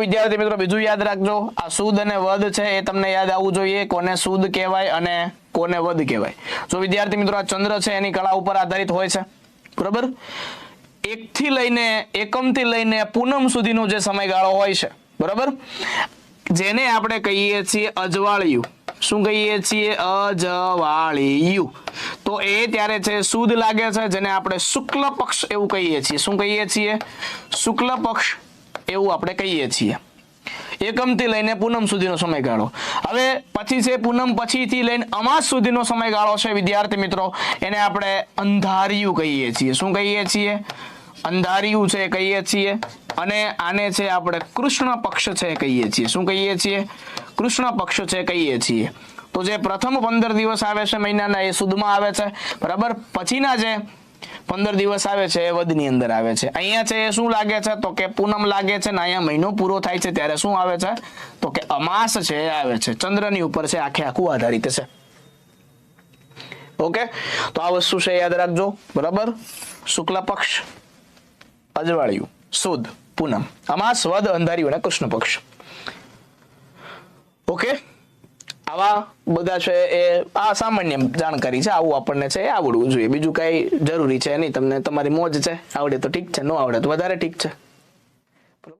વિદ્યાર્થી મિત્રો બીજું યાદ રાખજો, આ સુદ અને વદ છે એ તમને યાદ આવવું જોઈએ, કોને સુદ કહેવાય અને કોને વદ કહેવાય. જો વિદ્યાર્થી મિત્રો આ ચંદ્ર છે એની કળા ઉપર આધારિત હોય છે, બરાબર. એકમથી લઈને પૂનમ સુધીનો જે સમયગાળો હોય છે, બરાબર, જેને આપણે કહીએ છીએ અજવાળિયું. શું કહીએ છીએ? અજવાળિયું. તો એ ત્યારે છે સુદ લાગે છે, જેને આપણે શુક્લ પક્ષ એવું કહીએ છીએ. શું કહીએ છીએ? શુક્લ પક્ષ એવું આપણે કહીએ છીએ. એકમથી લઈને પૂનમ સુધીનો સમયગાળો. હવે પછી છે પૂનમ પછીથી લઈને અમાસ સુધીનો સમયગાળો છે વિદ્યાર્થી મિત્રો, એને આપણે અંધારિયું કહીએ છીએ. શું કહીએ છીએ? અંધારિયું છે કહીએ છીએ. અને આને છે આપણે કૃષ્ણ પક્ષ છે કહીએ છીએ. શું કહીએ છીએ? કૃષ્ણ પક્ષ છે કહીએ છીએ. તો જે પ્રથમ 15 દિવસ આવે છે મહિનાના એ સુદમાં આવે છે, બરાબર. પછીના જે 15 દિવસ આવે છે એ વદની અંદર આવે છે. અહીંયા છે એ શું લાગે છે? તો કે પૂનમ લાગે છે ને અહીંયા મહિનો પૂરો થાય છે ત્યારે શું આવે છે? તો કે અમાસ છે એ આવે છે. ચંદ્રની ઉપર છે આખે આખું આધારિત છે. ઓકે, તો આ વસ્તુ છે યાદ રાખજો, બરાબર. શુક્લ પક્ષ, અજવાળિયું, સુદ, પૂનમ, અમાસ, વદ, અંધારિયું અને કૃષ્ણ પક્ષ. ઓકે, આવા બધા છે એ આ સામાન્ય જાણકારી છે, આવું આપણને છે એ આવડવું જોઈએ. બીજું કઈ જરૂરી છે નહીં. તમને તમારી મોજ છે, આવડે તો ઠીક છે, ન આવડે તો વધારે ઠીક છે.